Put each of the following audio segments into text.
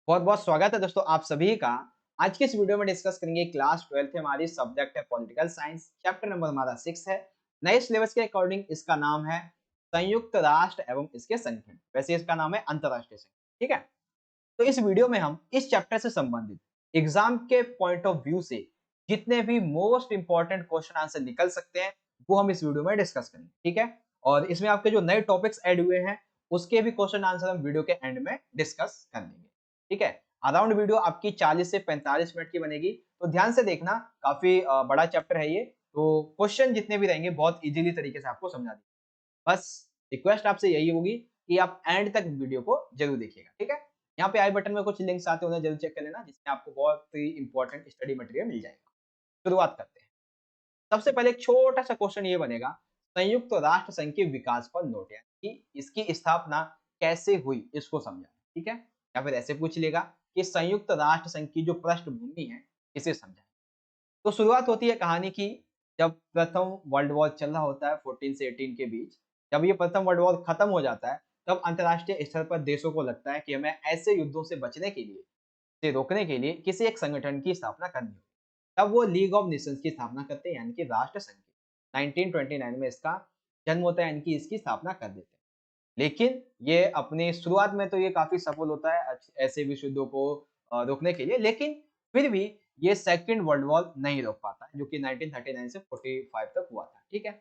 बहुत बहुत स्वागत है दोस्तों आप सभी का। आज की इस वीडियो में डिस्कस करेंगे क्लास 12th हमारी सब्जेक्ट है पॉलिटिकल साइंस, चैप्टर नंबर हमारा 6 है। नए सिलेबस के अकॉर्डिंग इसका नाम है संयुक्त राष्ट्र एवं इसके संगठन। वैसे इसका नाम है अंतरराष्ट्रीय संगठन, ठीक है। तो इस वीडियो में हम इस चैप्टर से संबंधित एग्जाम के पॉइंट ऑफ व्यू से जितने भी मोस्ट इंपॉर्टेंट क्वेश्चन आंसर निकल सकते हैं वो हम इस वीडियो में डिस्कस करेंगे, ठीक है। और इसमें आपके जो नए टॉपिक्स ऐड हुए हैं उसके भी क्वेश्चन आंसर हम वीडियो के एंड में डिस्कस कर लेंगे, ठीक है। अराउंड वीडियो आपकी 40 से 45 मिनट की बनेगी, तो ध्यान से देखना। काफी बड़ा चैप्टर है ये, तो क्वेश्चन जितने भी रहेंगे बहुत इजीली तरीके से आपको समझा देंगे। बस रिक्वेस्ट आपसे यही होगी कि आप एंड तक वीडियो को जरूर देखिएगा, ठीक है। यहाँ पे आई बटन में कुछ लिंक्स आते हैं, उन्हें जरूर चेक कर लेना, जिसमें आपको बहुत ही इंपॉर्टेंट स्टडी मटेरियल मिल जाएगा। शुरुआत करते हैं। सबसे पहले एक छोटा सा क्वेश्चन ये बनेगा, संयुक्त राष्ट्र संघ के विकास पर नोट, यानी कि इसकी स्थापना कैसे हुई इसको समझाना, ठीक है। या फिर ऐसे पूछ लेगा कि संयुक्त राष्ट्र संघ की जो पृष्ठभूमि है इसे समझाएं। तो शुरुआत होती है कहानी की, जब प्रथम वर्ल्ड वॉर चल रहा होता है 14 से 18 के बीच। जब ये प्रथम वर्ल्ड वॉर खत्म हो जाता है तब अंतरराष्ट्रीय स्तर पर देशों को लगता है कि हमें ऐसे युद्धों से बचने के लिए, से रोकने के लिए किसी एक संगठन की स्थापना करनी होगी। तब वो लीग ऑफ नेशंस की स्थापना करते हैं, यानी कि राष्ट्र संघ की। 1929 में इसका जन्म होता है, यानी कि इसकी स्थापना कर देते हैं। लेकिन ये अपनी शुरुआत में तो ये काफ़ी सफल होता है ऐसे विश्व युद्धों को रोकने के लिए, लेकिन फिर भी ये सेकंड वर्ल्ड वॉर नहीं रोक पाता है, जो कि 1939 से 45 तक हुआ था, ठीक है।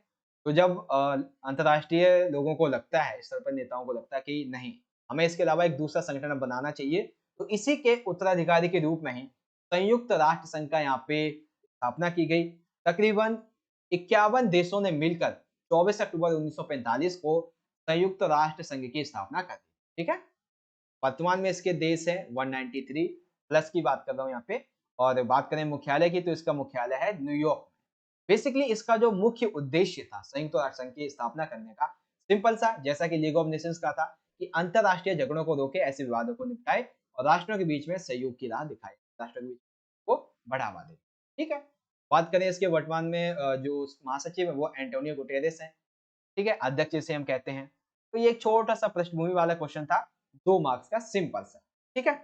तो जब अंतर्राष्ट्रीय लोगों को लगता है, स्तर पर नेताओं को लगता है कि नहीं, हमें इसके अलावा एक दूसरा संगठन बनाना चाहिए, तो इसी के उत्तराधिकारी के रूप में ही संयुक्त राष्ट्र संघ का यहाँ पे स्थापना की गई। तकरीबन 51 देशों ने मिलकर 24 अक्टूबर 1945 को संयुक्त राष्ट्र संघ की स्थापना कर दी, ठीक है। वर्तमान में इसके देश है 193 प्लस की बात कर रहा हूँ यहाँ पे। और बात करें मुख्यालय की, तो इसका मुख्यालय है न्यूयॉर्क। बेसिकली इसका जो मुख्य उद्देश्य था संयुक्त राष्ट्र संघ की स्थापना करने का, सिंपल सा, जैसा कि लीग ऑफ नेशंस का था कि अंतरराष्ट्रीय झगड़ों को रोके, ऐसे विवादों को निपटाए और राष्ट्रों के बीच में सहयोग की राह दिखाए, राष्ट्रों के बीच को बढ़ावा दे, ठीक है। बात करें इसके वर्तमान में जो महासचिव है वो एंटोनियो गुटेरेस है, ठीक है, अध्यक्ष जिसे हम कहते हैं। तो ये एक छोटा सा पृष्ठभूमि वाला क्वेश्चन था, 2 मार्क्स का, सिंपल सा, ठीक है।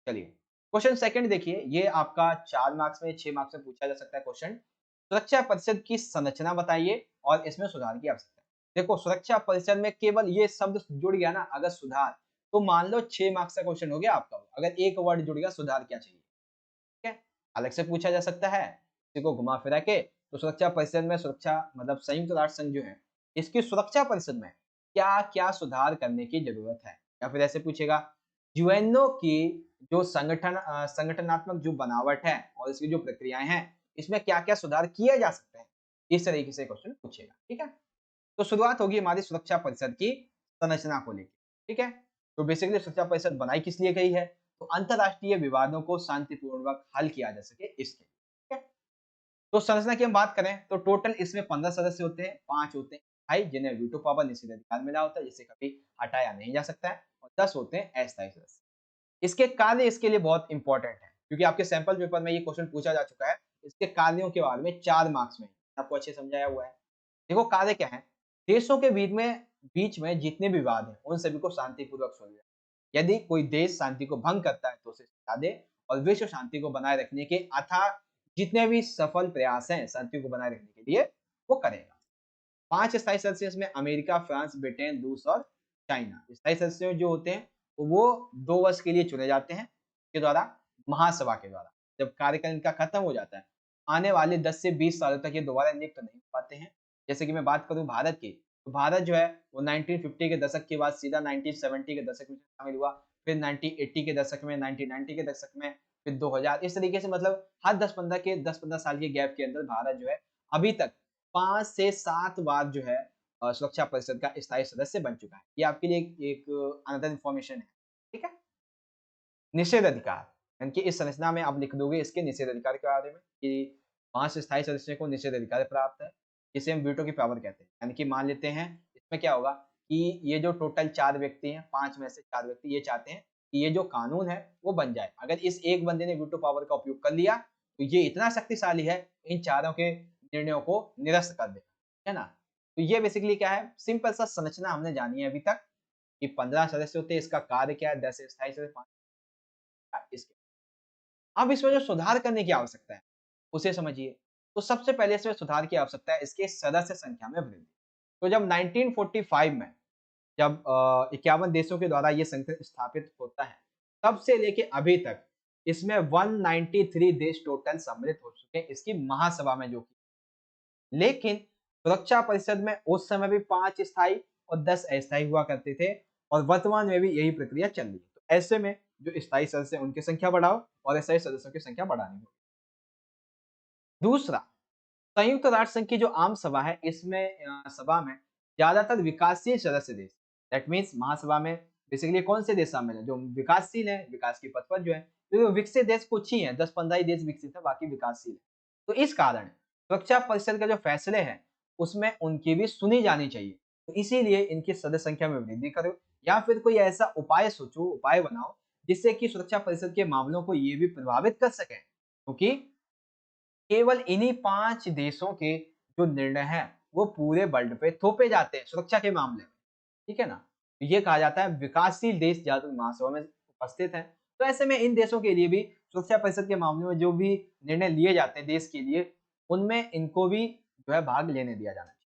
चलिए क्वेश्चन सेकंड देखिए, ये आपका 4 मार्क्स में 6 मार्क्स में पूछा जा सकता है क्वेश्चन। सुरक्षा परिषद की संरचना बताइए और इसमें सुधार की आवश्यकता है। देखो सुरक्षा परिषद में केवल ये शब्द जुड़ गया ना, अगर सुधार, तो मान लो 6 मार्क्स का क्वेश्चन हो गया आपका। अगर एक वर्ड जुड़ गया सुधार क्या चाहिए, ठीक है। अलग से पूछा जा सकता है इसी को घुमा फिरा के। तो सुरक्षा परिषद में, सुरक्षा मतलब संयुक्त राष्ट्र संघ जो है, इसकी सुरक्षा परिषद में क्या क्या सुधार करने की जरूरत है। या फिर ऐसे पूछेगा, यूएनओ की जो संगठनात्मक जो बनावट है और इसकी जो प्रक्रियाएं हैं, इसमें क्या क्या सुधार किए जा सकते हैं, इस तरीके से क्वेश्चन पूछेगा, ठीक है। तो शुरुआत होगी हमारी सुरक्षा परिषद की संरचना को लेकर, ठीक है। तो बेसिकली सुरक्षा परिषद बनाई किस लिए गई है, तो अंतरराष्ट्रीय विवादों को शांतिपूर्वक हल किया जा सके इसके लिए, ठीक है। तो संरचना की हम बात करें तो टोटल इसमें 15 सदस्य होते हैं, 5 होते हैं स्थायी जिन्हें वीटो पावर निषेधाधिकार मिला होता है, जिसे कभी हटाया नहीं जा सकता है, और 10 होते हैं अस्थायी सदस्य। इसके कार्य इसके लिए बहुत इंपॉर्टेंट है, क्योंकि आपके सैंपल पेपर में ये क्वेश्चन पूछा जा चुका है। इसके कार्यों के बारे में 4 मार्क्स में आपको अच्छे समझाया हुआ है। देखो कार्य क्या है, देशों के बीच में जितने भी विवाद हैं उन सभी को शांतिपूर्वक सुलझाए। यदि कोई देश शांति को भंग करता है तो उसे सजा दे, और विश्व शांति को बनाए रखने के अथाह जितने भी सफल प्रयास हैं शांति को बनाए रखने के लिए, वो करेगा। 5 स्थायी सदस्य इसमें अमेरिका, फ्रांस, ब्रिटेन, रूस और चाइना। स्थायी सदस्य जो होते हैं वो 2 वर्ष के लिए चुने जाते हैं के द्वारा, महासभा के द्वारा। जब कार्यकाल इनका खत्म हो जाता है, आने वाले 10 से 20 सालों तक ये दोबारा नियुक्त नहीं हो पाते हैं। जैसे कि मैं बात करूँ भारत की, तो भारत जो है वो 1950 के दशक के बाद सीधा 1970 के दशक में शामिल हुआ, फिर 1980 के दशक में, 1990 के दशक में, फिर 2000, इस तरीके से मतलब हर 10-15 साल के गैप के अंदर भारत जो है अभी तक 5 से 7 बार जो है सुरक्षा परिषद का स्थायी सदस्य बन चुका है। ये आपके लिए एक अनदर इन्फॉर्मेशन है, ठीक है। निषेध अधिकार, यानी कि इस संरचना में आप लिख दोगे इसके निषेध अधिकार के बारे में कि 5 स्थायी सदस्यों को निषेध अधिकार प्राप्त है, जिसे हम वीटो की पावर कहते हैं। यानी कि मान लेते हैं इसमें क्या होगा कि ये जो टोटल 4 व्यक्ति हैं, 5 में से 4 व्यक्ति ये चाहते हैं कि ये जो कानून है वो बन जाए। अगर इस एक बंदे ने वीटो पावर का उपयोग कर लिया, तो ये इतना शक्तिशाली है, इन चारों के निर्णयों को निरस्त कर देगा, है ना? तो ये बेसिकली क्या है, सिंपल सा संरचना हमने जानी है अभी तक कि 15 सदस्य होते हैं, इसका कार्य क्या है, 10 स्थायी सदस्य, इसके अब इसमें जो सुधार करने की आवश्यकता है, उसे समझिए। तो सबसे पहले इसमें सुधार की आवश्यकता है इसके सदस्य संख्या में वृद्धि। तो जब 1945 में जब 51 देशों के द्वारा ये संगठन स्थापित होता है, तब से लेके अभी तक इसमें 193 देश टोटल सम्मिलित हो चुके हैं इसकी महासभा में जो कि लेकिन सुरक्षा परिषद में उस समय भी 5 स्थायी और 10 अस्थायी हुआ करते थे और वर्तमान में भी यही प्रक्रिया चल रही है। तो ऐसे में जो स्थायी सदस्य हैं उनकी संख्या बढ़ाओ और अस्थायी सदस्यों की संख्या बढ़ानी होगी। दूसरा, संयुक्त राष्ट्र संघ की जो आम सभा है इसमें सभा में ज्यादातर विकासशील सदस्य देश दैट मीन्स महासभा में बेसिकली कौन से देश शामिल है जो विकासशील है, विकास की पथ पर जो है, क्योंकि विकसित देश कुछ ही है, 10-15 ही देश विकसित है, बाकी विकासशील है। तो इस कारण सुरक्षा परिषद का जो फैसले हैं उसमें उनकी भी सुनी जानी चाहिए। तो इसीलिए इनकी सदस्य संख्या में वृद्धि करो या फिर कोई ऐसा उपाय सोचो, उपाय बनाओ जिससे कि सुरक्षा परिषद के मामलों को ये भी प्रभावित कर सके, क्योंकि केवल इन्हीं 5 देशों के जो निर्णय हैं, वो पूरे वर्ल्ड पे थोपे जाते हैं सुरक्षा के मामले में, ठीक है ना? तो ये कहा जाता है विकासशील देश ज़्यादातर महासभा में उपस्थित हैं। तो ऐसे में इन देशों के लिए भी सुरक्षा परिषद के मामले में जो भी निर्णय लिए जाते हैं देश के लिए, उनमें इनको भी जो है भाग लेने दिया जाना चाहिए।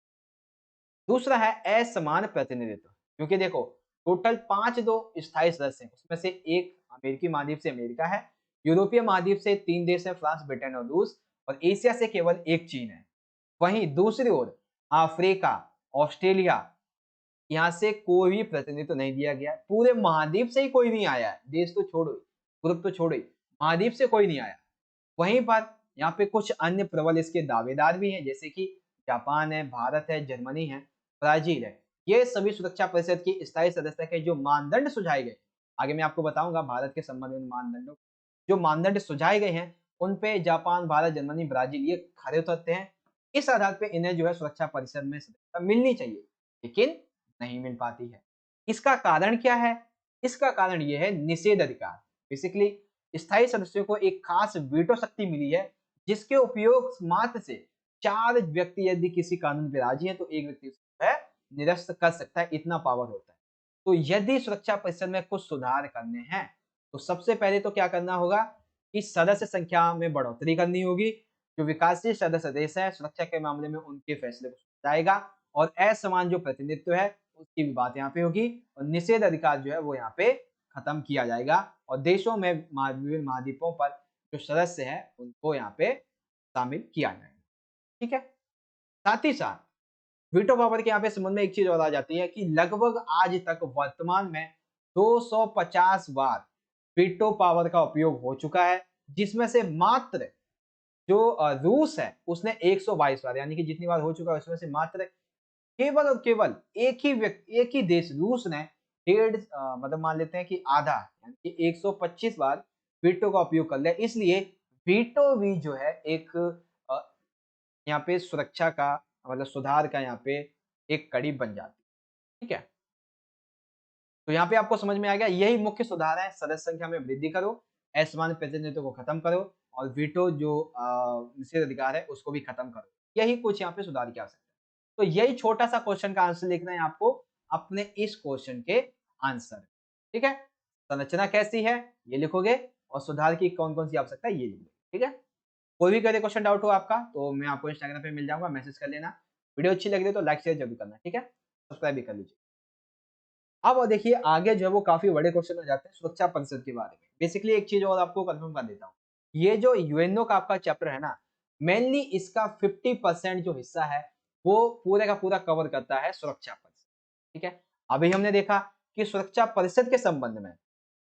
दूसरा है असमान प्रतिनिधित्व, क्योंकि देखो टोटल 5 जो स्थायी सदस्य हैं, उसमें से एक अमेरिकी महाद्वीप से अमेरिका है, यूरोपीय महाद्वीप से 3 देश हैं फ्रांस, ब्रिटेन और रूस और एशिया से केवल 1 चीन है। वहीं दूसरी ओर अफ्रीका, ऑस्ट्रेलिया यहाँ से कोई भी प्रतिनिधित्व नहीं दिया गया है। पूरे महाद्वीप से ही कोई नहीं आया है, देश तो छोड़ो, ग्रुप तो छोड़ो ही, महाद्वीप से कोई नहीं आया। वहीं पर यहाँ पे कुछ अन्य प्रबल इसके दावेदार भी हैं, जैसे कि जापान है, भारत है, जर्मनी है, ब्राजील है। ये सभी सुरक्षा परिषद की स्थायी सदस्यता के जो मानदंड सुझाए गए, आगे मैं आपको बताऊंगा भारत के संबंध में मानदंडों, जो मानदंड सुझाए गए हैं उन पे जापान, भारत, जर्मनी, ब्राजील ये खरे उतरते हैं। इस आधार पे इन्हें जो है सुरक्षा परिषद में सदस्यता मिलनी चाहिए, लेकिन नहीं मिल पाती है। इसका कारण क्या है? इसका कारण ये है निषेध अधिकार। बेसिकली स्थायी सदस्यों को एक खास वीटो शक्ति मिली है, जिसके उपयोग मात्र से 4 व्यक्ति यदि किसी कानून पे राजी हैं, तो 1 व्यक्ति उसको है निरस्त कर सकता है, इतना पावर होता है। तो यदि सुरक्षा परिषद में कुछ सुधार करने हैं, तो सबसे पहले तो क्या करना होगा कि सदस्य संख्या में बढ़ोतरी करनी होगी। जो विकासशील सदस्य देश है, सुरक्षा के मामले में उनके फैसले को सुना जाएगा और असमान जो प्रतिनिधित्व है, उसकी भी बात यहाँ पे होगी और निषेध अधिकार जो है वो यहाँ पे खत्म किया जाएगा और देशों में विभिन्न महाद्वीपों पर जो सदस्य हैं उनको यहाँ पे शामिल किया जाएगा। ठीक है, साथ ही साथ वीटो पावर के यहाँ पे संबंध में एक चीज और आ जाती है कि लगभग आज तक वर्तमान में 250 बार वीटो पावर का उपयोग हो चुका है, जिसमें से मात्र जो रूस है उसने 122 बार, यानी कि जितनी बार हो चुका है उसमें से मात्र केवल और केवल एक ही देश रूस ने मतलब मान लेते हैं कि आधा यानी कि 125 बार वीटो का उपयोग कर लिया। इसलिए वीटो भी जो है एक अ, यहाँ पे सुरक्षा का मतलब सुधार का यहाँ पे एक कड़ी बन जाती है। ठीक है, तो यहाँ पे आपको समझ में आ गया, यही मुख्य सुधार है। सदस्य संख्या में वृद्धि करो, असमान प्रतिनिधित्व को खत्म करो और वीटो जो निषेध अधिकार है उसको भी खत्म करो। यही कुछ यहाँ पे सुधार की आवश्यकता है। तो यही छोटा सा क्वेश्चन का आंसर लिखना है आपको अपने इस क्वेश्चन के आंसर। ठीक है, संरचना कैसी है ये लिखोगे और सुधार की कौन कौन सी आवश्यकता है ये लिखोगे। ठीक है, कोई भी अगर क्वेश्चन डाउट हो आपका तो मैं आपको इंस्टाग्राम पे मिल जाऊंगा, मैसेज कर लेना। वीडियो अच्छी लगी तो लाइक शेयर जरूर करना। ठीक है, सब्सक्राइब भी कर लीजिए। अब देखिए आगे जो है वो काफी बड़े क्वेश्चन हो जाते हैं सुरक्षा परिषद के बारे में। बेसिकली एक चीज और आपको कंफर्म कर देता हूँ, ये जो यूएनओ का आपका चैप्टर है ना, मेनली इसका 50% जो हिस्सा है वो पूरे का पूरा कवर करता है सुरक्षा परिषद। ठीक है, अभी हमने देखा कि सुरक्षा परिषद के संबंध में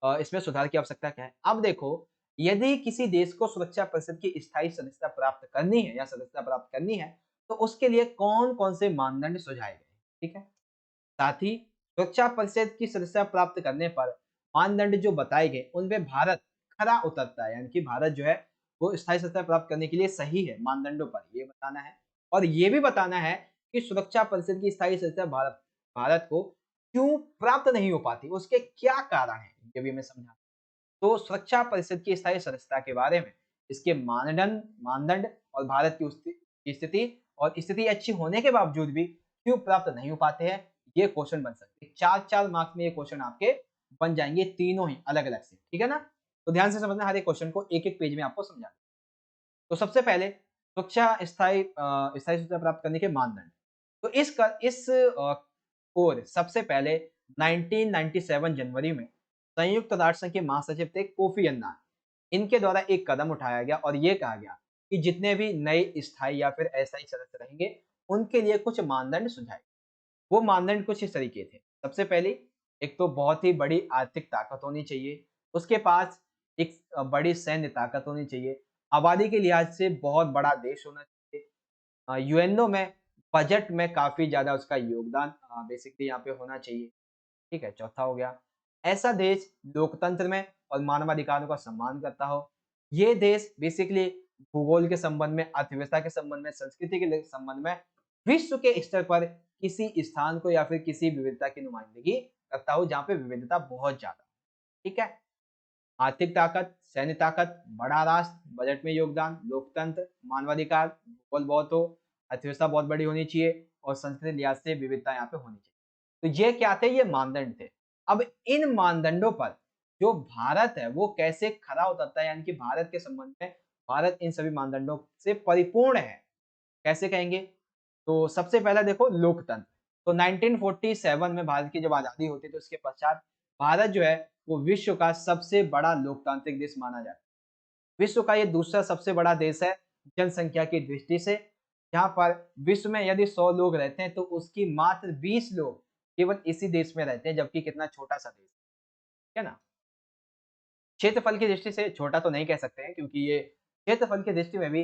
इसमें सुधार की आवश्यकता क्या है। अब देखो, यदि किसी देश को सुरक्षा परिषद की स्थायी सदस्यता प्राप्त करनी है या सदस्यता प्राप्त करनी है, तो उसके लिए कौन कौन से मानदंड सुझाए गए। ठीक है, साथ ही सुरक्षा परिषद की सदस्यता प्राप्त करने पर मानदंड जो बताए गए उनपे भारत खरा उतरता है, यानी कि भारत जो है वो स्थायी सदस्यता प्राप्त करने के लिए सही है मानदंडों पर, ये बताना है। और ये भी बताना है कि सुरक्षा परिषद की स्थायी सदस्यता भारत भारत को क्यों प्राप्त नहीं हो पाती, उसके क्या कारण है, ये भी हमें समझा। तो सुरक्षा परिषद की स्थायी सदस्यता के बारे में इसके मानदंड मानदंड और भारत की स्थिति और स्थिति अच्छी होने के बावजूद भी क्यों प्राप्त नहीं हो पाते हैं, ये क्वेश्चन बन सकते हैं। 4-4 मार्क्स में ये क्वेश्चन आपके बन जाएंगे, तीनों ही अलग अलग से। ठीक है ना, तो ध्यान से समझना, हर एक क्वेश्चन को एक एक पेज में आपको समझाना। तो सबसे पहले सुरक्षा स्थायी सुरक्षा प्राप्त करने के मानदंड। तो इस ओर सबसे पहले 1997 जनवरी में संयुक्त राष्ट्र संघ के महासचिव थे कोफी अन्नान। इनके द्वारा एक कदम उठाया गया और ये कहा गया कि जितने भी नए स्थायी या फिर अस्थायी सदस्य रहेंगे, उनके लिए कुछ मानदंड सुझाए। वो मानदंड कुछ इस तरीके थे। सबसे पहली, एक तो बहुत ही बड़ी आर्थिक ताकत होनी चाहिए, उसके पास एक बड़ी सैन्य ताकत होनी चाहिए, आबादी के लिहाज से बहुत बड़ा देश होना चाहिए, यूएनओ में बजट में काफ़ी ज़्यादा उसका योगदान बेसिकली यहाँ पे होना चाहिए। ठीक है, चौथा हो गया, ऐसा देश लोकतंत्र में और मानवाधिकारों का सम्मान करता हो। ये देश बेसिकली भूगोल के संबंध में, अर्थव्यवस्था के संबंध में, संस्कृति के संबंध में विश्व के स्तर पर किसी स्थान को या फिर किसी विविधता की नुमाइंदगी करता हो जहाँ पे विविधता बहुत ज़्यादा। ठीक है? आर्थिक ताकत, सैन्य ताकत, बड़ा राष्ट्र, बजट में योगदान, लोकतंत्र, मानवाधिकार, भूगोल बहुत हो, अर्थव्यवस्था बहुत बड़ी होनी चाहिए और संस्कृति लिहाज से विविधता यहाँ पे होनी चाहिए। तो ये क्या थे? ये मानदंड थे। अब इन मानदंडों पर जो भारत है वो कैसे खरा उतरता है, यानी कि भारत के संबंध में भारत इन सभी मानदंडों से परिपूर्ण है। कैसे कहेंगे? तो सबसे पहला देखो लोकतंत्र। तो 1947 में भारत की जब आज़ादी होती है तो उसके पश्चात भारत जो है वो विश्व का सबसे बड़ा लोकतांत्रिक देश माना जाता है। विश्व का ये दूसरा सबसे बड़ा देश है जनसंख्या की दृष्टि से। जहाँ पर विश्व में यदि 100 लोग रहते हैं तो उसकी मात्र 20 लोग केवल इसी देश में रहते हैं, जबकि कितना छोटा-सा देश है ना? क्षेत्रफल की दृष्टि से छोटा तो नहीं कह सकते हैं, क्योंकि ये क्षेत्रफल की दृष्टि में भी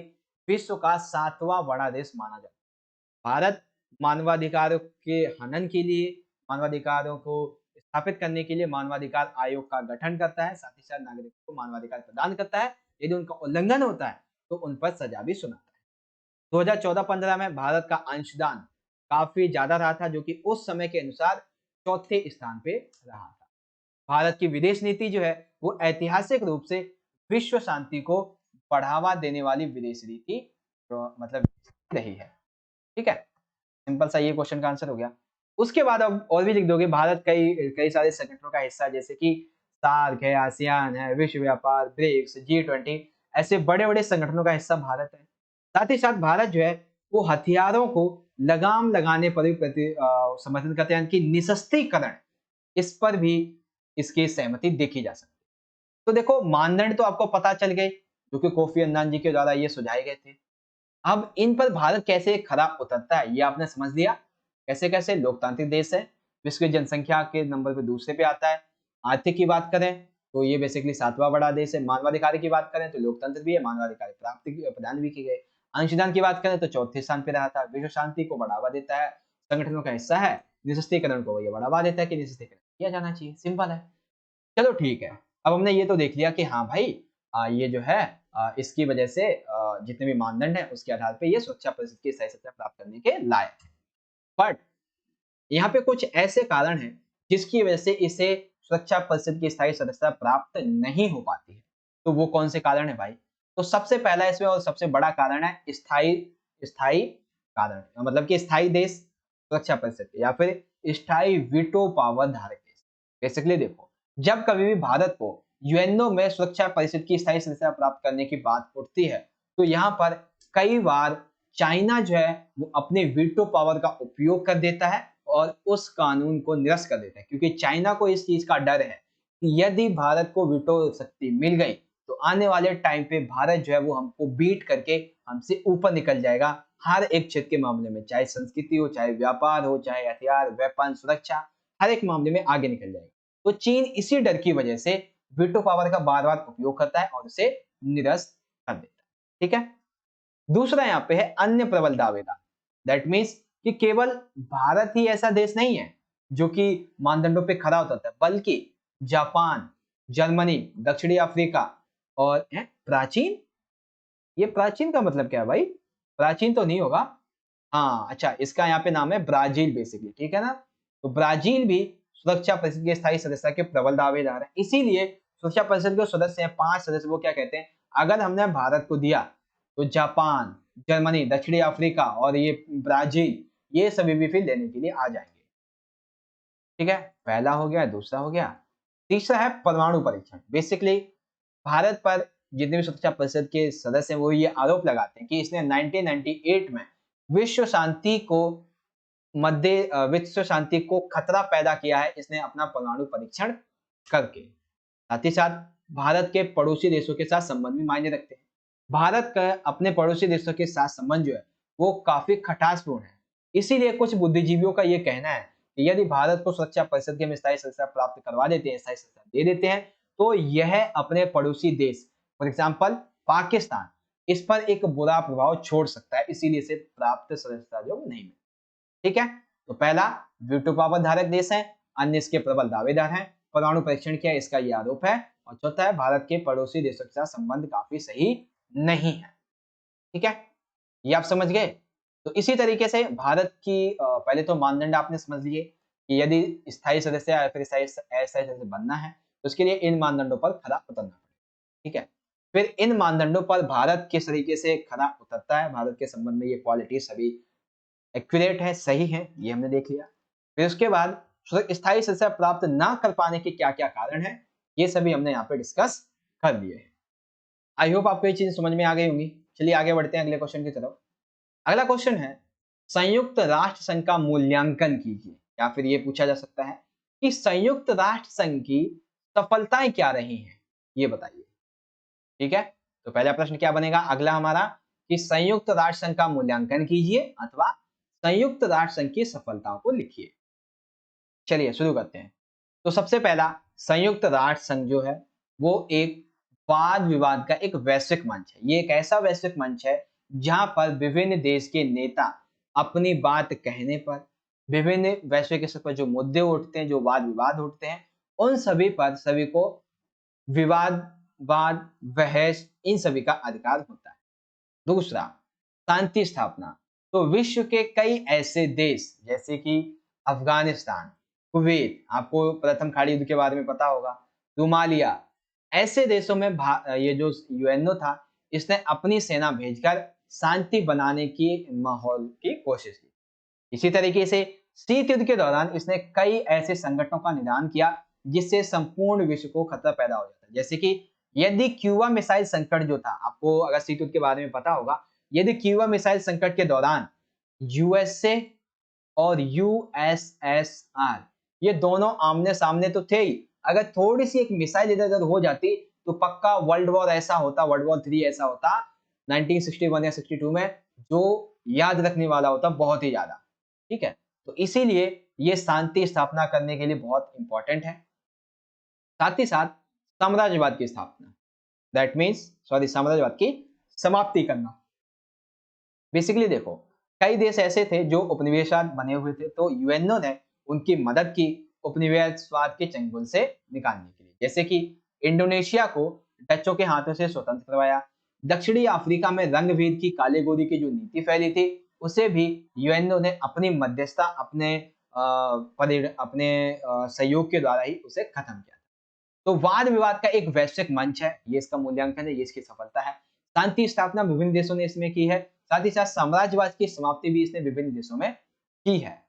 विश्व का 7वां बड़ा देश माना जाता है। भारत मानवाधिकारों के हनन के लिए, मानवाधिकारों को स्थापित करने के लिए मानवाधिकार आयोग का गठन करता है, साथ ही साथ नागरिकों को मानवाधिकार प्रदान करता है। यदि उनका उल्लंघन होता है तो उन पर सजा भी सुनाता है। 2014-15 में भारत का अंशदान काफी ज्यादा रहा था, जो कि उस समय के अनुसार चौथे स्थान पे रहा था। भारत की विदेश नीति जो है वो ऐतिहासिक रूप से विश्व शांति को बढ़ावा देने वाली विदेश नीति मतलब रही है। ठीक है, सिंपल सा ये क्वेश्चन का आंसर हो गया। उसके बाद अब और भी लिख दोगे, भारत कई कई सारे संगठनों का हिस्सा है, जैसे कि सार्क है, आसियान है, विश्व व्यापार, ब्रिक्स, G20, ऐसे बड़े-बड़े संगठनों का हिस्सा भारत है। साथ ही साथ भारत जो है वो हथियारों को लगाम लगाने पर भी समर्थन करते हैं, यानी कि निशस्त्रीकरण, इस पर भी इसकी सहमति देखी जा सकती है। तो देखो मानदंड तो आपको पता चल गए, जो कि कोफी अन्नान जी के द्वारा ये सुझाए गए थे। अब इन पर भारत कैसे खरा उतरता है ये आपने समझ लिया। कैसे-कैसे? लोकतांत्रिक देश है, विश्व की जनसंख्या के नंबर पे दूसरे पे आता है। आर्थिक की बात करें तो ये बेसिकली 7वां बड़ा देश है। मानवाधिकार की बात करें तो लोकतंत्र भी है, मानवाधिकार प्राप्त प्रदान भी की गए। अंशदान की बात करें तो चौथे स्थान पे रहा था। विश्व शांति को बढ़ावा देता है, संगठनों का हिस्सा है। निशस्त्रीकरण को ये बढ़ावा देता है कि निशस्त्रीकरण किया जाना चाहिए, सिंपल है। चलो ठीक है। अब हमने ये तो देख लिया कि हाँ भाई, ये जो है इसकी वजह से जितने भी मानदंड हैं उसके आधार पे ये सुरक्षा परिषद की स्थायी सत्ता प्राप्त करने के लायक है। बट यहाँ पे कुछ ऐसे कारण हैं जिसकी वजह से इसे सुरक्षा परिषद की स्थायी सदस्यता प्राप्त नहीं हो पाती है। तो वो कौन से कारण है भाई? तो सबसे पहला इसमें और सबसे बड़ा कारण है स्थायी स्थायी कारण, मतलब कि स्थायी देश सुरक्षा परिषद के या फिर स्थायी वीटो पावर धारक देश। बेसिकली देखो, जब कभी भी भारत को यूएनओ में सुरक्षा परिषद की स्थायी सदस्यता प्राप्त करने की बात उठती है, तो यहाँ पर कई बार चाइना जो है वो अपने वीटो पावर का उपयोग कर देता है और उस कानून को निरस्त कर देता है, क्योंकि चाइना को इस चीज का डर है कि यदि भारत को वीटो शक्ति मिल गई तो आने वाले टाइम पे भारत जो है वो हमको बीट करके हमसे ऊपर निकल जाएगा हर एक क्षेत्र के मामले में, चाहे संस्कृति हो, चाहे व्यापार हो, चाहे हथियार, वेपन, सुरक्षा, हर एक मामले में आगे निकल जाएगा। तो चीन इसी डर की वजह से वीटो पावर का बार बार उपयोग करता है और उसे निरस्त कर देता है। ठीक है, दूसरा यहाँ पे है अन्य प्रबल दावेदार। दैट मीन्स कि केवल भारत ही ऐसा देश नहीं है जो कि मानदंडों पे खरा उतरता है, बल्कि जापान, जर्मनी, दक्षिणी अफ्रीका और प्राचीन, ये प्राचीन का मतलब क्या है भाई? प्राचीन तो नहीं होगा। हाँ, अच्छा, इसका यहाँ पे नाम है ब्राजील बेसिकली, ठीक है ना? तो ब्राजील भी सुरक्षा परिषद के स्थायी सदस्य के प्रबल दावेदार है। इसीलिए सुरक्षा परिषद के सदस्य हैं 5 सदस्य, वो क्या कहते हैं, अगर हमने भारत को दिया तो जापान, जर्मनी, दक्षिणी अफ्रीका और ये ब्राजील, ये सभी भी फिर लेने के लिए आ जाएंगे। ठीक है, पहला हो गया, दूसरा हो गया। तीसरा है परमाणु परीक्षण। बेसिकली भारत पर जितने भी सुरक्षा परिषद के सदस्य हैं वो ये आरोप लगाते हैं कि इसने 1998 में विश्व शांति को विश्व शांति को खतरा पैदा किया है इसने अपना परमाणु परीक्षण करके। साथ ही साथ भारत के पड़ोसी देशों के साथ संबंध भी मायने रखते हैं। भारत का अपने पड़ोसी देशों के साथ संबंध जो है वो काफी खटासपूर्ण है। इसीलिए कुछ बुद्धिजीवियों का ये कहना है कि यदि भारत को सुरक्षा परिषद के हम स्थायी सदस्यता प्राप्त करवा देते हैं, स्थायी सदस्यता दे देते हैं, तो यह अपने पड़ोसी देश फॉर एग्जाम्पल पाकिस्तान इस पर एक बुरा प्रभाव छोड़ सकता है, इसीलिए इसे प्राप्त सदस्यता जो नहीं मिली। ठीक है, तो पहला वीटो पावर धारक देश है, अन्य इसके प्रबल दावेदार हैं, परमाणु परीक्षण किया इसका ये आरोप है, और चौथा है भारत के पड़ोसी देशों के साथ संबंध काफी सही नहीं है। ठीक है, ये आप समझ गए। तो इसी तरीके से भारत की पहले तो मानदंड आपने समझ लिए कि यदि स्थायी सदस्य या फिर अस्थायी सदस्य बनना है तो उसके लिए इन मानदंडों पर खरा उतरना पड़ेगा। ठीक है, फिर इन मानदंडों पर भारत किस तरीके से खरा उतरता है, भारत के संबंध में ये क्वालिटी सभी एक्यूरेट है, सही है, ये हमने देख लिया। फिर उसके बाद स्थायी सदस्य प्राप्त ना कर पाने के क्या क्या कारण है, ये सभी हमने यहाँ पे डिस्कस कर लिए। आई होप आपको ये चीज समझ में आ गई होंगी। चलिए आगे बढ़ते हैं अगले क्वेश्चन की तरफ। अगला क्वेश्चन है संयुक्त राष्ट्र संघ का मूल्यांकन कीजिए, या फिर ये पूछा जा सकता है कि संयुक्त राष्ट्र संघ की सफलताएं क्या रही हैं, ये बताइए। ठीक है, तो पहला प्रश्न क्या बनेगा अगला हमारा कि संयुक्त राष्ट्र संघ का मूल्यांकन कीजिए अथवा संयुक्त राष्ट्र संघ की सफलताओं को लिखिए। चलिए शुरू करते हैं। तो सबसे पहला संयुक्त राष्ट्र संघ जो है वो एक वाद विवाद का एक वैश्विक मंच है। ये एक ऐसा वैश्विक मंच है जहां पर विभिन्न देश के नेता अपनी बात कहने पर विभिन्न वैश्विक स्तर पर जो मुद्दे उठते हैं, जो वाद विवाद उठते हैं, उन सभी पर सभी को विवाद, वाद, बहस इन सभी का अधिकार होता है। दूसरा शांति स्थापना। तो विश्व के कई ऐसे देश जैसे कि अफगानिस्तान, कुवैत, आपको प्रथम खाड़ी युद्ध के बारे में पता होगा, सोमालिया, ऐसे देशों में ये जो यूएनओ था इसने अपनी सेना भेजकर शांति बनाने की माहौल की कोशिश की। इसी तरीके से शीत युद्ध के दौरान इसने कई ऐसे संगठनों का निदान किया जिससे संपूर्ण विश्व को खतरा पैदा हो जाता है। जैसे कि यदि क्यूबा मिसाइल संकट जो था, आपको अगर शीत युद्ध के बारे में पता होगा, यदि क्यूबा मिसाइल संकट के दौरान यूएसए और यूएसएसआर ये दोनों आमने सामने तो थे ही, अगर थोड़ी सी एक मिसाइल इधर उधर हो जाती तो पक्का वर्ल्ड वॉर ऐसा होता, वर्ल्ड वॉर 3 ऐसा होता 1961 या 62 में, जो याद रखने वाला होता बहुत ही ज्यादा। ठीक है, तो इसीलिए ये शांति स्थापना करने के लिए बहुत इंपॉर्टेंट है। साथ ही साथ साम्राज्यवाद की स्थापना, दैट मीन्स साम्राज्यवाद की समाप्ति करना। बेसिकली देखो कई देश ऐसे थे जो उपनिवेशवाद बने हुए थे, तो यूएनओ ने उनकी मदद की उपनिवेशवाद के चंगुल से निकालने के लिए। जैसे कि इंडोनेशिया को डचों के हाथों से स्वतंत्र करवाया, दक्षिणी अफ्रीका में रंग भेद की काले गोरी की जो नीति फैली थी उसे भी यूएनओ ने अपनी मध्यस्थता अपने सहयोग के द्वारा ही उसे खत्म किया। तो वाद विवाद का एक वैश्विक मंच है, ये इसका मूल्यांकन है, ये इसकी सफलता है। शांति स्थापना विभिन्न देशों ने इसमें की है, साथ ही साथ साम्राज्यवाद की समाप्ति भी इसने विभिन्न देशों में की है।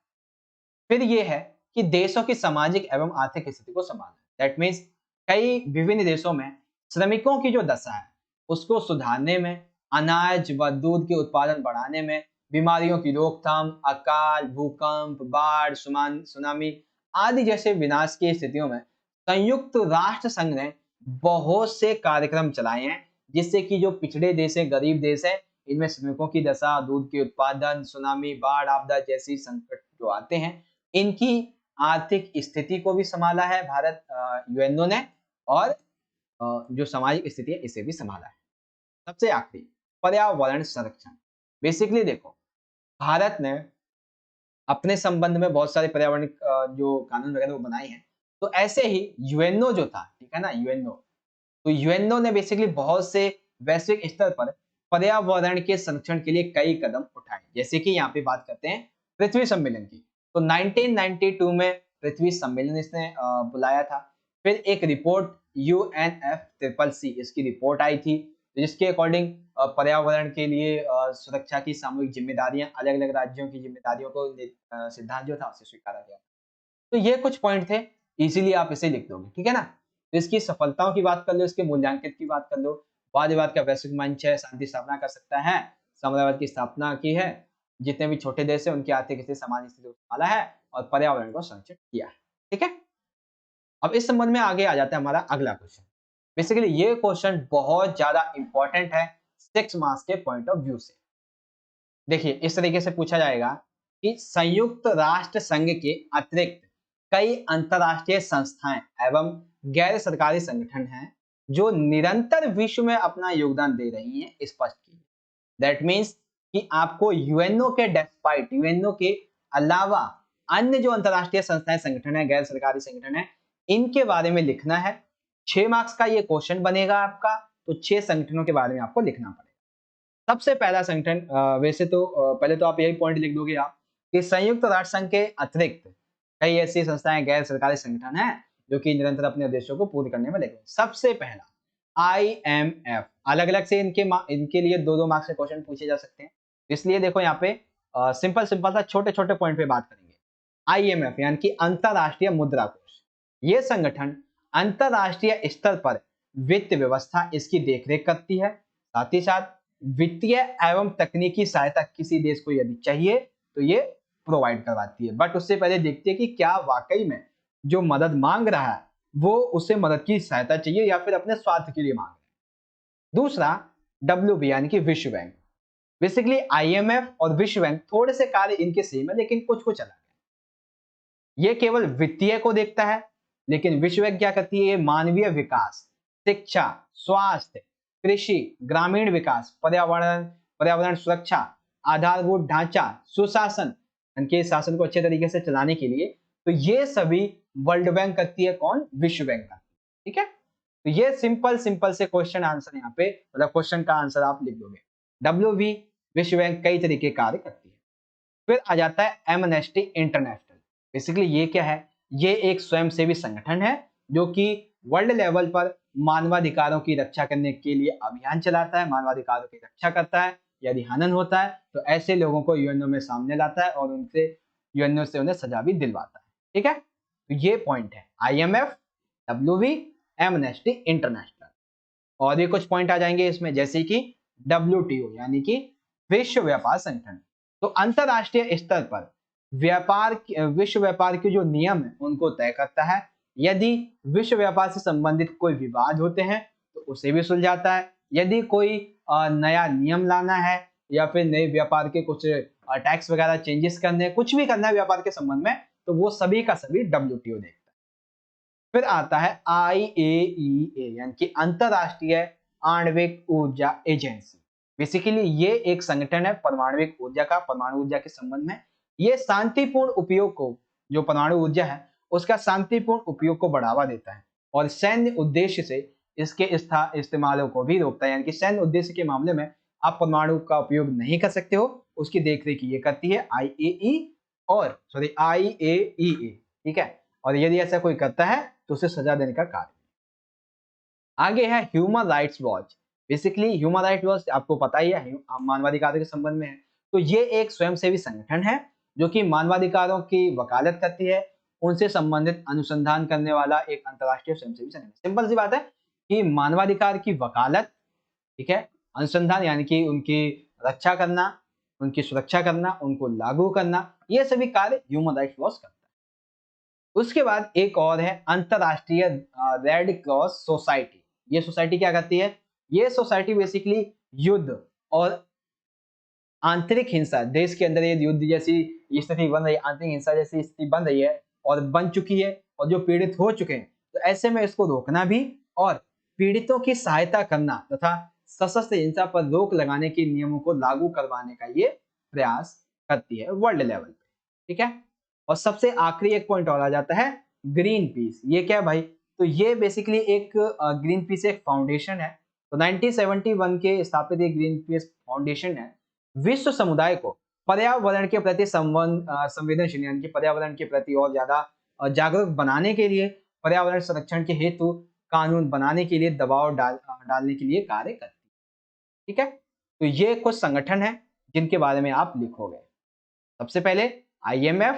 फिर ये है कि देशों की सामाजिक एवं आर्थिक स्थिति को संभालना, दैट मीन्स कई विभिन्न देशों में श्रमिकों की जो दशा है उसको सुधारने में, अनाज व दूध के उत्पादन बढ़ाने में, बीमारियों की रोकथाम, अकाल, भूकंप, बाढ़, सुनामी आदि जैसे विनाश की स्थितियों में संयुक्त राष्ट्र संघ ने बहुत से कार्यक्रम चलाए हैं, जिससे कि जो पिछड़े देश है, गरीब देश है, इनमें श्रमिकों की दशा, दूध के उत्पादन, सुनामी, बाढ़ आपदा जैसी संकट जो आते हैं, इनकी आर्थिक स्थिति को भी संभाला है भारत यूएनओ ने, और जो सामाजिक स्थिति है इसे भी संभाला है। सबसे आखिरी पर्यावरण संरक्षण। बेसिकली देखो भारत ने अपने संबंध में बहुत सारे पर्यावरण जो कानून वगैरह वो बनाए हैं, तो ऐसे ही यूएनओ जो था, ठीक है ना, यूएनओ, तो यूएनओ ने बेसिकली बहुत से वैश्विक स्तर पर पर्यावरण के संरक्षण के लिए कई कदम उठाए। जैसे कि यहाँ पे बात करते हैं पृथ्वी सम्मेलन की, तो 1992 में पृथ्वी सम्मेलन इसने बुलाया था। फिर एक रिपोर्ट UNFCCC इसकी रिपोर्ट आई थी, जिसके अकॉर्डिंग पर्यावरण के लिए सुरक्षा की सामूहिक जिम्मेदारियां, अलग अलग राज्यों की जिम्मेदारियों को सिद्धांत जो था उसे स्वीकारा गया। तो ये कुछ पॉइंट थे, इजीली आप इसे लिख दोगे, ठीक है ना। तो इसकी सफलताओं की बात कर लो, इसके मूल्यांकन की बात कर लो। वाद विवाद का वैश्विक मंच है, शांति स्थापना कर सकता है, साम्राज्यवाद की स्थापना की है, जितने भी छोटे देश है उनकी आर्थिक स्थिति सामाजिक स्थिति को संभाला है और पर्यावरण को संरक्षित किया है। ठीक है, अब इस संबंध में आगे आ जाता है हमारा अगला क्वेश्चन। बेसिकली ये क्वेश्चन बहुत ज्यादा इंपॉर्टेंट है 6 मार्क्स के पॉइंट ऑफ व्यू से। देखिए इस तरीके से पूछा जाएगा कि संयुक्त राष्ट्र संघ के अतिरिक्त कई अंतरराष्ट्रीय संस्थाएं एवं गैर सरकारी संगठन हैं जो निरंतर विश्व में अपना योगदान दे रही हैं, स्पष्ट कीजिए। दैट मीन्स कि आपको यूएनओ के डेस्पाइट, यूएनओ के अलावा अन्य जो अंतरराष्ट्रीय संस्थाएं संगठन है, गैर सरकारी संगठन है, इनके बारे में लिखना है। 6 मार्क्स का ये क्वेश्चन बनेगा आपका, तो 6 संगठनों के बारे में आपको लिखना पड़ेगा। सबसे पहला संगठन, वैसे तो पहले तो आप यही पॉइंट लिख दोगे आप कि संयुक्त राष्ट्र संघ के अतिरिक्त कई ऐसी संस्थाएं, गैर सरकारी संगठन हैं जो कि निरंतर अपने उद्देश्यों को पूर्ण करने में लगे। सबसे पहला IMF, अलग अलग से इनके लिए 2-2 मार्क्स के क्वेश्चन पूछे जा सकते हैं, इसलिए देखो यहाँ पे सिंपल सा छोटे छोटे पॉइंट पे बात करेंगे। IMF यानी कि अंतरराष्ट्रीय मुद्रा कोष, ये संगठन अंतरराष्ट्रीय स्तर पर वित्त व्यवस्था इसकी देखरेख करती है, साथ ही साथ वित्तीय एवं तकनीकी सहायता किसी देश को यदि चाहिए तो ये प्रोवाइड करवाती है। बट उससे पहले देखते हैं कि क्या वाकई में जो मदद मांग रहा है वो उसे मदद की सहायता चाहिए या फिर अपने स्वार्थ के लिए मांग रहा है। दूसरा WB यानी कि विश्व बैंक। बेसिकली IMF और विश्व बैंक थोड़े से कार्य इनके सेम है लेकिन कुछ कुछ अलग है। ये केवल वित्तीय को देखता है, लेकिन विश्व बैंक क्या करती है, ये मानवीय विकास, शिक्षा, स्वास्थ्य, कृषि, ग्रामीण विकास, पर्यावरण सुरक्षा, आधारभूत ढांचा, सुशासन, इनके शासन को अच्छे तरीके से चलाने के लिए, तो ये सभी वर्ल्ड बैंक करती है। कौन? विश्व बैंक करती है। ठीक है, तो ये सिंपल से क्वेश्चन आंसर यहाँ पे, मतलब क्वेश्चन का आंसर आप लिख दोगे। WB, विश्व बैंक कई तरीके कार्य करती है। फिर आ जाता है एमनेस्टी इंटरनेशनल। बेसिकली ये क्या है, ये एक स्वयंसेवी संगठन है जो कि वर्ल्ड लेवल पर मानवाधिकारों की रक्षा करने के लिए अभियान चलाता है, मानवाधिकारों की रक्षा करता है। यदि हनन होता है तो ऐसे लोगों को यूएनओ में सामने लाता है और उनसे यूएनओ से उन्हें सजा भी दिलवाता है। ठीक है, तो ये पॉइंट है IMF, WB, एमनेस्टी इंटरनेशनल। और ये कुछ पॉइंट आ जाएंगे इसमें, जैसे कि WTO यानी कि विश्व व्यापार संगठन। तो अंतरराष्ट्रीय स्तर पर विश्व व्यापार के जो नियम है उनको तय करता है। यदि विश्व व्यापार से संबंधित कोई विवाद होते हैं तो उसे भी सुलझाता है। यदि कोई नया नियम लाना है या फिर नए व्यापार के कुछ टैक्स वगैरह चेंजेस करने हैं, कुछ भी करना है व्यापार के संबंध में, तो वो सभी का सभी WTO देखता है। फिर आता है IAEA यानी कि अंतरराष्ट्रीय आणविक ऊर्जा एजेंसी। बेसिकली ये एक संगठन है परमाणुविक ऊर्जा का, परमाणु ऊर्जा के संबंध में। ये शांतिपूर्ण उपयोग को, जो परमाणु ऊर्जा है उसका शांतिपूर्ण उपयोग को बढ़ावा देता है और सैन्य उद्देश्य से इसके इस्तेमालों को भी रोकता है। यानी कि सैन्य उद्देश्य के मामले में आप परमाणु का उपयोग नहीं कर सकते हो, उसकी देखरेख ये करती है IAEA। ठीक है, और यदि ऐसा कोई करता है तो उसे सजा देने का कार्य। आगे है human rights watch. Basically human rights watch आपको पता ही है, मानवाधिकारों के संबंध में है। तो ये एक स्वयंसेवी संगठन है जो कि मानवाधिकारों की वकालत करती है, उनसे संबंधित अनुसंधान करने वाला एक अंतरराष्ट्रीय स्वयंसेवी संगठन। सिंपल सी बात है कि मानवाधिकार की वकालत, ठीक है, अनुसंधान यानी कि उनकी रक्षा करना, उनकी सुरक्षा करना, उनको लागू करना, ये सभी कार्य ह्यूमन राइट्स वॉच करता है। उसके बाद एक और है अंतरराष्ट्रीय रेड क्रॉस सोसाइटी। ये सोसाइटी क्या करती है, ये सोसाइटी बेसिकली युद्ध और आंतरिक हिंसा, देश के अंदर ये युद्ध जैसी स्थिति बन रही है, आंतरिक हिंसा जैसी स्थिति बन रही है और बन चुकी है, और जो पीड़ित हो चुके हैं, तो ऐसे में इसको रोकना भी और पीड़ितों की सहायता करना तथा सशस्त्र हिंसा पर रोक लगाने के नियमों को लागू करवाने का ये प्रयास करती है वर्ल्ड लेवल पे। ठीक है, और सबसे आखिरी एक पॉइंट और आ जाता है ग्रीन पीस। ये क्या है भाई, तो ये बेसिकली एक ग्रीन पीस एक फाउंडेशन है। तो 1971 के स्थापित एक ग्रीन पीस फाउंडेशन है, विश्व समुदाय को पर्यावरण के प्रति संवेदनशील यानी कि पर्यावरण के प्रति और ज्यादा जागरूक बनाने के लिए, पर्यावरण संरक्षण के हेतु कानून बनाने के लिए दबाव डालने के लिए कार्य करती है। ठीक है, तो ये कुछ संगठन है जिनके बारे में आप लिखोगे। सबसे पहले IMF,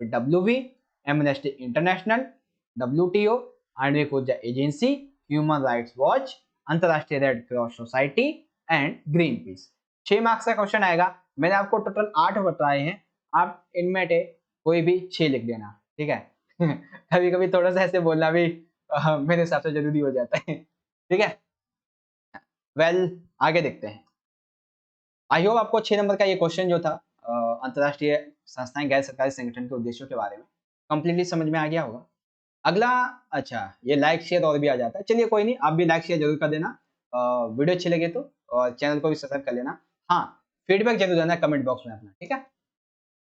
WB, amnesty international, WTO, आणविक ऊर्जा एजेंसी, ह्यूमन राइट्स वॉच, अंतरराष्ट्रीय red cross society and green peas. 6 marks का क्वेश्चन आएगा। मैंने आपको टोटल 8 बताए हैं, आप इनमें से कोई भी 6 लिख देना, ठीक है। कभी कभी थोड़ा सा ऐसे बोलना भी मेरे हिसाब से जरूरी हो जाता है, ठीक है। आगे देखते हैं। आई होप आपको 6 नंबर का ये क्वेश्चन जो था अंतरराष्ट्रीय संस्थाएं गैर सरकारी संगठन के उद्देश्यों के बारे में कंप्लीटली समझ में आ गया होगा। अगला, अच्छा ये लाइक शेयर और भी आ जाता है, चलिए कोई नहीं, आप भी लाइक शेयर जरूर कर देना, वीडियो अच्छी लगे तो, और चैनल को भी सब्सक्राइब कर लेना। हाँ, फीडबैक जरूर देना कमेंट बॉक्स में अपना, ठीक है।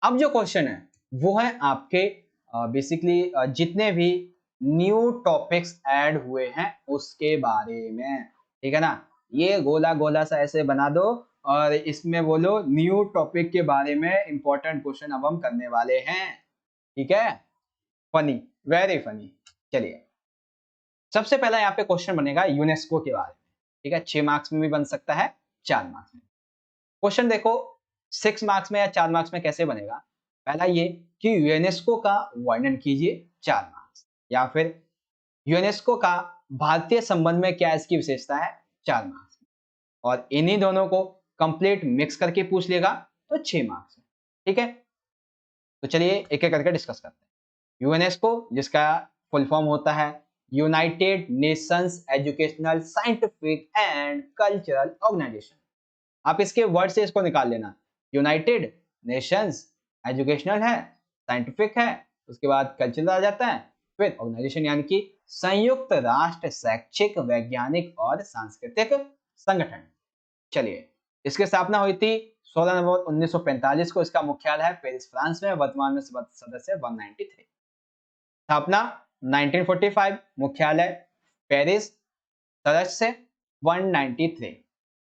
अब जो क्वेश्चन है वो है आपके बेसिकली जितने भी न्यू टॉपिक्स ऐड हुए हैं उसके बारे में, ठीक है ना। ये गोला गोला सा ऐसे बना दो और इसमें बोलो न्यू टॉपिक के बारे में इंपॉर्टेंट क्वेश्चन अब हम करने वाले हैं, ठीक है। Funny, very funny. चलिए, सबसे पहला यहाँ पे क्वेश्चन बनेगा यूनेस्को के बारे में, ठीक है। 6 मार्क्स में भी बन सकता है, 4 मार्क्स में। क्वेश्चन देखो 6 मार्क्स में या 4 मार्क्स में कैसे बनेगा। पहला ये कि यूनेस्को का वर्णन कीजिए, 4 मार्क्स। या फिर यूनेस्को का भारतीय संबंध में क्या इसकी विशेषता है, 4 मार्क्स। और इन्हीं दोनों को कंप्लीट मिक्स करके पूछ लेगा तो 6 मार्क्स, ठीक है। तो चलिए एक एक करके डिस्कस करते हैं। यूनेस्को जिसका फुल फॉर्म होता है United Nations Educational Scientific and Cultural Organization. आप इसके वर्ड से इसको निकाल लेना, यूनाइटेड नेशंस एजुकेशनल है, साइंटिफिक है, उसके बाद कल्चरल आ जाता है, फिर ऑर्गेनाइजेशन यानी कि संयुक्त राष्ट्र शैक्षिक वैज्ञानिक और सांस्कृतिक संगठन। चलिए, इसकी स्थापना हुई थी 16 नवंबर 1945 को। इसका मुख्यालय है पेरिस फ्रांस में। वर्तमान में सदस्य 193। स्थापना 1945, मुख्यालय पेरिस, सदस्य 193,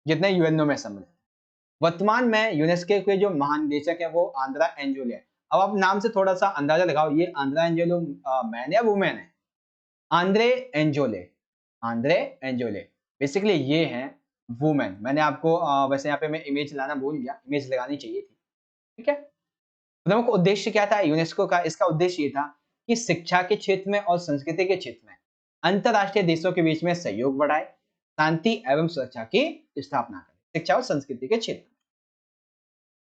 जितने यूएनओ में सम्मिलित। वर्तमान में यूनेस्को के जो महानिदेशक है वो आंद्रा एंजोले है। अब आप नाम से थोड़ा सा अंदाजा लगाओ, ये आंद्रा एंजोले मैन है वुमेन है? आंद्रे एंजोले, आंद्रे एंजोले बेसिकली ये हैं वुमेन। मैंने आपको वैसे यहाँ पे मैं इमेज लाना भूल गया, इमेज लगानी चाहिए थी, ठीक है। प्रमुख उद्देश्य क्या था यूनेस्को का? इसका उद्देश्य ये था कि शिक्षा के क्षेत्र में और संस्कृति के क्षेत्र में अंतरराष्ट्रीय देशों के बीच में सहयोग बढ़ाए, शांति एवं सुरक्षा की स्थापना करे, शिक्षा और संस्कृति के क्षेत्र में।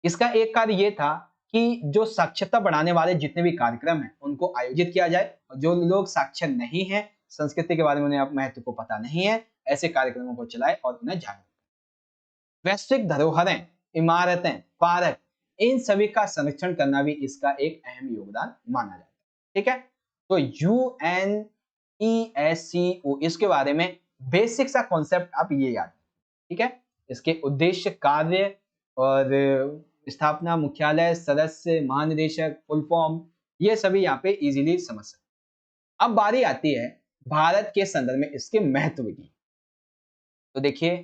इसका एक कार्य ये था कि जो साक्षरता बढ़ाने वाले जितने भी कार्यक्रम हैं उनको आयोजित किया जाए, और जो लोग साक्षर नहीं हैं, संस्कृति के बारे में उन्हें महत्व को पता नहीं है, ऐसे कार्यक्रमों को चलाए और उन्हें जागरूक। वैश्विक धरोहरें, इमारतें, पार्क, इन सभी का संरक्षण करना भी इसका एक अहम योगदान माना जाता है, ठीक है। तो यूएनईएससीओ, इसके बारे में बेसिक सा कॉन्सेप्ट आप ये याद, ठीक है। इसके उद्देश्य, कार्य और स्थापना, मुख्यालय, सदस्य, महानिदेशक, फुल फॉर्म, ये सभी यहाँ पे इजीली समझ सकते। अब बारी आती है भारत के संदर्भ में इसके महत्व की। तो देखिए,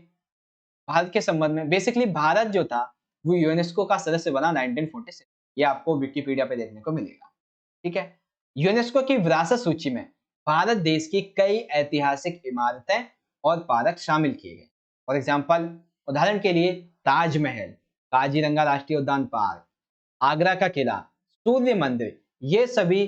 भारत के संबंध में बेसिकली भारत जो था वो यूनेस्को का सदस्य बना 1946। ये आपको विकिपीडिया पे देखने को मिलेगा, ठीक है। यूनेस्को की विरासत सूची में भारत देश की कई ऐतिहासिक इमारतें और पार्क शामिल किए गए। फॉर एग्जाम्पल, उदाहरण के लिए ताजमहल, काजीरंगा राष्ट्रीय उद्यान पार्क, आगरा का किला, सूर्य मंदिर, ये सभी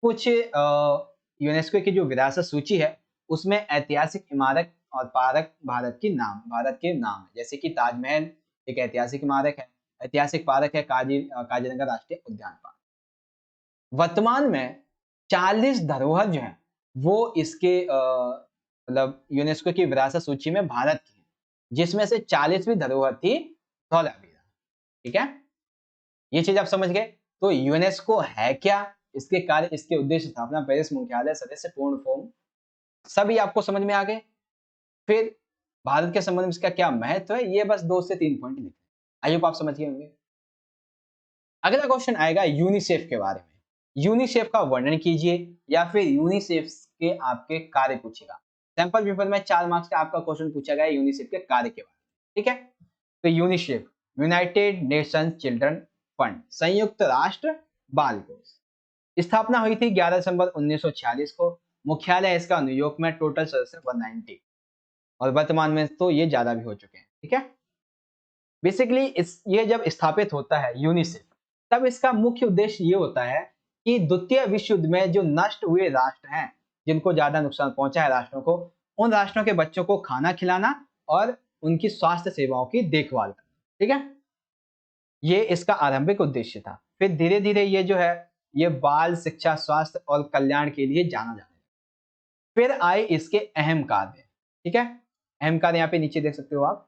कुछ यूनेस्को की जो विरासत सूची है उसमें ऐतिहासिक इमारत और पार्क भारत के नाम है। जैसे कि ताजमहल एक ऐतिहासिक इमारत है, ऐतिहासिक पार्क है काजीरंगा राष्ट्रीय उद्यान पार्क। वर्तमान में 40 धरोहर जो है वो इसके मतलब यूनेस्को की विरासत सूची में भारत की है, जिसमें से 40वीं धरोहर थी धौलावीरा, ठीक है। ये चीज आप समझ गए। तो यूनेस्को है क्या, इसके कार्य, इसके उद्देश्य, स्थापना, पेरिस, मुख्यालय, सदस्य, पूर्ण फॉर्म, सभी आपको समझ में आ गए। फिर भारत के संबंध में इसका क्या महत्व है, ये बस 2 से 3 पॉइंट लिखे। आई होप आप समझ गए होंगे। अगला क्वेश्चन आएगा यूनिसेफ के बारे में। यूनिसेफ का वर्णन कीजिए या फिर यूनिसेफ के आपके कार्य पूछेगा। सैंपल पेपर में 4 मार्क्स का आपका क्वेश्चन पूछा गया यूनिसेफ के कार्य के बारे में, ठीक है। तो UNICEF United Nations children fund, संयुक्त राष्ट्र बाल कोष। स्थापना हुई थी 11 दिसंबर 1946 को। मुख्यालय इसका न्यूयॉर्क में। टोटल सदस्य 190 और वर्तमान में तो ये ज्यादा भी हो चुके हैं, ठीक है। बेसिकली ये जब स्थापित होता है यूनिसेफ, तब इसका मुख्य उद्देश्य ये होता है कि द्वितीय विश्व युद्ध में जो नष्ट हुए राष्ट्र हैं जिनको ज्यादा नुकसान पहुंचा है राष्ट्रों को, उन राष्ट्रों के बच्चों को खाना खिलाना और उनकी स्वास्थ्य सेवाओं की देखभाल करना। ठीक है, ये इसका आरंभिक उद्देश्य था। फिर धीरे धीरे ये जो है ये बाल शिक्षा, स्वास्थ्य और कल्याण के लिए जाना जाने लगा। फिर आए इसके अहम कार्य। ठीक है, अहम कार्य यहाँ पे नीचे देख सकते हो आप।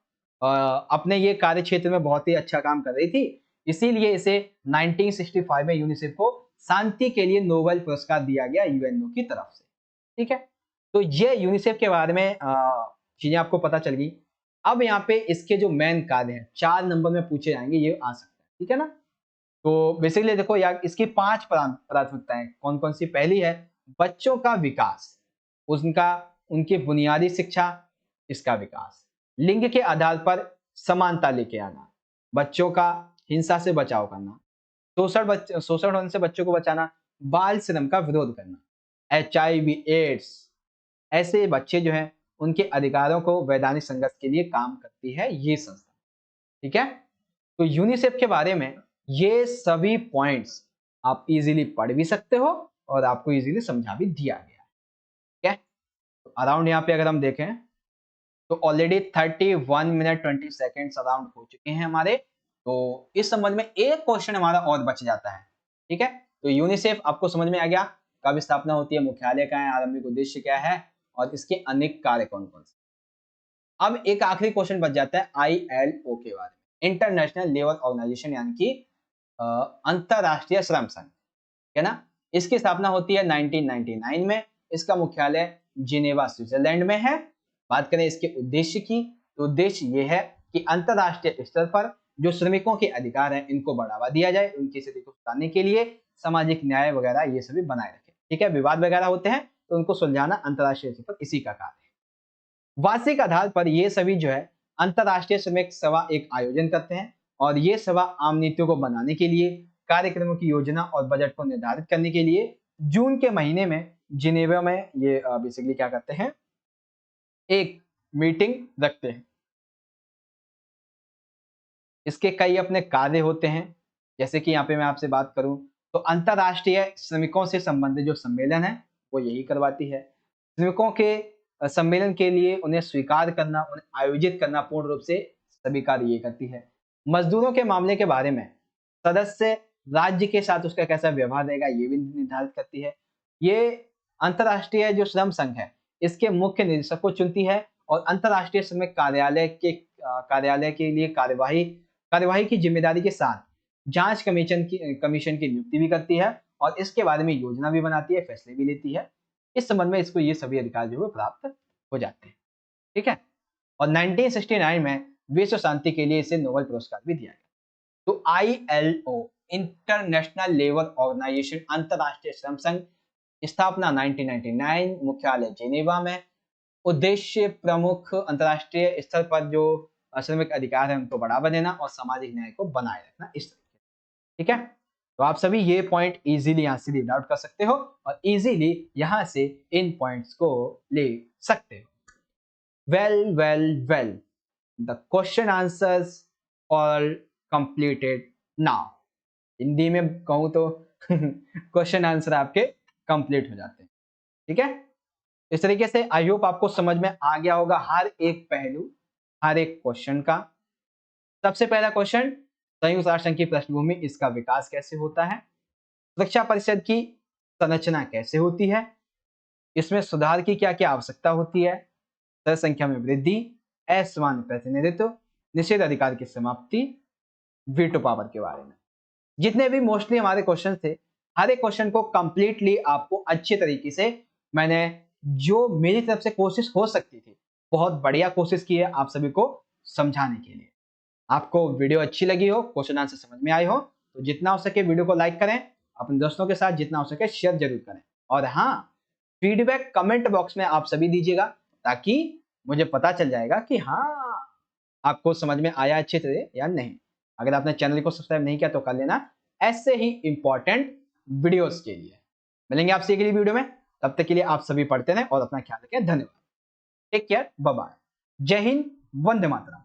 अपने ये कार्य क्षेत्र में बहुत ही अच्छा काम कर रही थी, इसीलिए इसे 1965 में यूनिसेफ को शांति के लिए नोबेल पुरस्कार दिया गया यूएनओ की तरफ से। ठीक है, तो ये यूनिसेफ के बारे में चीजें आपको पता चल गई। अब यहाँ पे इसके जो मेन कार्य हैं 4 नंबर में पूछे जाएंगे, ये आ सकता है। ठीक है ना, तो बेसिकली देखो यार इसकी 5 प्राथमिकताएं कौन कौन सी। पहली है बच्चों का विकास, उनका उनकी बुनियादी शिक्षा, इसका विकास। लिंग के आधार पर समानता लेके आना, बच्चों का हिंसा से बचाव करना, शोषण होने से बच्चों को बचाना, बाल श्रम का विरोध करना, HIV एड्स, ऐसे बच्चे जो हैं उनके अधिकारों को वैधानिक संघर्ष के लिए काम करती है ये संस्था। ठीक है, तो यूनिसेफ के बारे में ये सभी पॉइंट्स आप इजीली पढ़ भी सकते हो और आपको इजीली समझा भी दिया गया है। ठीक है, तो अराउंड यहाँ पे अगर हम देखें तो ऑलरेडी 31 मिनट 20 सेकेंड्स अराउंड हो चुके हैं हमारे। तो इस संबंध में एक क्वेश्चन हमारा और बच जाता है। ठीक है, तो यूनिसेफ आपको समझ में आ गया, कब स्थापना होती है, मुख्यालय कहाँ है, आरंभिक उद्देश्य क्या है और इसके अनेक कार्य कौन कौन से। अब एक आखिरी क्वेश्चन बच जाता है ILO के बारे में, इंटरनेशनल लेबर ऑर्गेनाइजेशन, यानी कि अंतरराष्ट्रीय श्रम संघ है ना। इसकी स्थापना होती है 1999 में। इसका मुख्यालय जिनेवा स्विट्जरलैंड में है। बात करें इसके उद्देश्य की, तो उद्देश्य ये है कि अंतरराष्ट्रीय स्तर पर जो श्रमिकों के अधिकार हैं इनको बढ़ावा दिया जाए, उनकी स्थिति को सुधारने के लिए सामाजिक न्याय वगैरह ये सभी बनाए रखे। ठीक है, विवाद वगैरह होते हैं तो उनको सुलझाना अंतरराष्ट्रीय स्तर पर इसी का कार्य है। वार्षिक आधार पर ये सभी जो है अंतरराष्ट्रीय श्रमिक सभा एक आयोजन करते हैं और ये सभा आम नीतियों को बनाने के लिए, कार्यक्रमों की योजना और बजट को निर्धारित करने के लिए जून के महीने में जिनेवा में ये बेसिकली क्या करते हैं, एक मीटिंग रखते हैं। इसके कई अपने कार्य होते हैं, जैसे कि यहाँ पे मैं आपसे बात करूं तो अंतरराष्ट्रीय श्रमिकों से संबंधित जो सम्मेलन है वो यही करवाती है। श्रमिकों के सम्मेलन के लिए उन्हें स्वीकार करना, उन्हें आयोजित करना पूर्ण रूप से सभी कार्य ये करती है। मजदूरों के मामले के बारे में सदस्य राज्य के साथ उसका कैसा व्यवहार रहेगा ये भी निर्धारित करती है। ये अंतरराष्ट्रीय जो श्रम संघ है इसके मुख्य निदेशक को चुनती है और अंतरराष्ट्रीय श्रमिक कार्यालय के लिए कार्यवाही की जिम्मेदारी के साथ जांच कमीशन की नियुक्ति भी करती है और इसके बारे में योजना भी बनाती है, फैसले भी लेती है। इस संबंध में इसको ये सभी अधिकार जो है प्राप्त हो जाते हैं। ठीक है, और 1969 में विश्व शांति के लिए इसे नोबेल पुरस्कार भी दिया गया। तो ILO इंटरनेशनल लेबर ऑर्गेनाइजेशन, अंतरराष्ट्रीय श्रम संघ, स्थापना 1999, मुख्यालय जेनेवा में, उद्देश्य प्रमुख अंतरराष्ट्रीय स्तर पर जो श्रमिक अधिकार है उनको बढ़ावा देना और सामाजिक न्याय को बनाए रखना, इस तरीके से। ठीक है, तो आप सभी ये पॉइंट इजीली यहाँ से रीड आउट कर सकते हो और इजीली यहाँ से इन पॉइंट्स को ले सकते हो। Well the question answers all completed now. Hindi में कहूँ तो क्वेश्चन आंसर आपके कंप्लीट हो जाते हैं। ठीक है, इस तरीके से आई होप आपको समझ में आ गया होगा हर एक पहलू, हर एक क्वेश्चन का। सबसे पहला क्वेश्चन, संयुक्त राष्ट्र संघ की पृष्ठभूमि, इसका विकास कैसे होता है, सुरक्षा परिषद की संरचना कैसे होती है, इसमें सुधार की क्या क्या आवश्यकता होती है, जनसंख्या में वृद्धि, असमान प्रतिनिधित्व, निषेध अधिकार की समाप्ति, वीटो पावर के बारे में। जितने भी मोस्टली हमारे क्वेश्चन थे, हर एक क्वेश्चन को कंप्लीटली आपको अच्छे तरीके से मैंने, जो मेरी तरफ से कोशिश हो सकती थी, बहुत बढ़िया कोशिश की है आप सभी को समझाने के लिए। आपको वीडियो अच्छी लगी हो, क्वेश्चन आंसर समझ में आए हो, तो जितना हो सके वीडियो को लाइक करें, अपने दोस्तों के साथ जितना हो सके शेयर जरूर करें। और हाँ, फीडबैक कमेंट बॉक्स में आप सभी दीजिएगा ताकि मुझे पता चल जाएगा कि हाँ आपको समझ में आया अच्छे से या नहीं। अगर आपने चैनल को सब्सक्राइब नहीं किया तो कर लेना, ऐसे ही इंपॉर्टेंट वीडियोस के लिए। मिलेंगे आपसे अगली वीडियो में, तब तक के लिए आप सभी पढ़ते रहें और अपना ख्याल रखें। धन्यवाद, टेक केयर, बाय बाय, जय हिंद, वंदे मातरम।